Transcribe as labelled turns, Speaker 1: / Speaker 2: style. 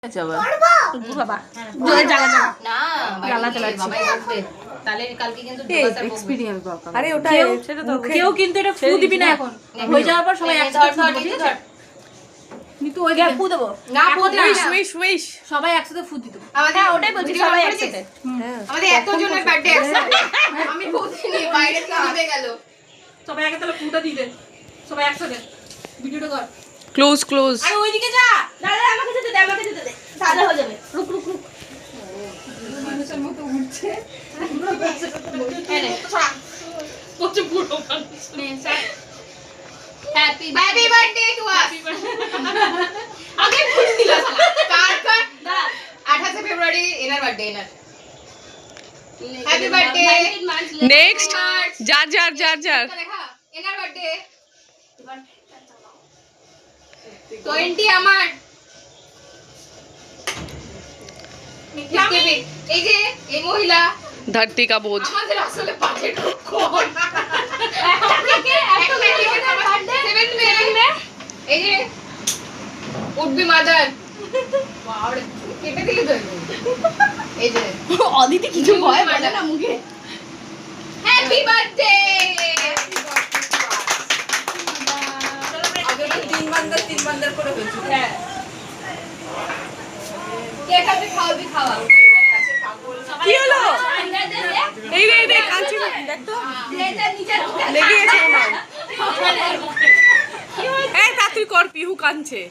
Speaker 1: সবাই একসাথে ফু দিত।
Speaker 2: ওটাই বলছি, সবাই একসাথে। আমাদের এতজনের বার্থডে আছে, আমি ফু দিইনি, বাইরে থেকে গেল।
Speaker 1: সবাই আগে তাহলে ফুটা দিতে, সবাই একসাথে ভিডিওটা কর।
Speaker 3: Close close.
Speaker 1: আরে ওইদিকে যা,
Speaker 2: দাদা আমাকে যেতে দে, আমাকে যেতে দে, তাহলে হয়ে যাবে।
Speaker 1: রুক রুক রুক।
Speaker 2: মানুষের মতো উঠছে।
Speaker 1: কত বুড়ো মানুষ।
Speaker 2: Happy birthday to us. আগে ফুল দিলা শালা। কার 28 ফেব্রুয়ারি এনার বার্থডে এনার। Happy birthday.
Speaker 3: নেক্সট যার যার যার যার
Speaker 2: দেখা এনার বার্থডে। 20 আমার। এই যে এই মহিলা
Speaker 3: ধরতি কা বোঝ।
Speaker 2: আমাদের আসলে পাটের কোন এই যে উঠবি মাদার বাবারে কেটে দিয়ে দেব। এই যে
Speaker 1: অদিতি কিছু ভয় পায় না মুখে।
Speaker 2: Happy birthday.
Speaker 1: আগে তিন বান্দার করে হয়েছিল।
Speaker 2: হ্যাঁ কে খাবে খাওয়াবি খাওয়া।
Speaker 3: কি হলো? এই রে রে কাঁচি দেখ তো লেগে গেছে না। এই তাড়াতাড়ি কর, পিহু কাঁদছে।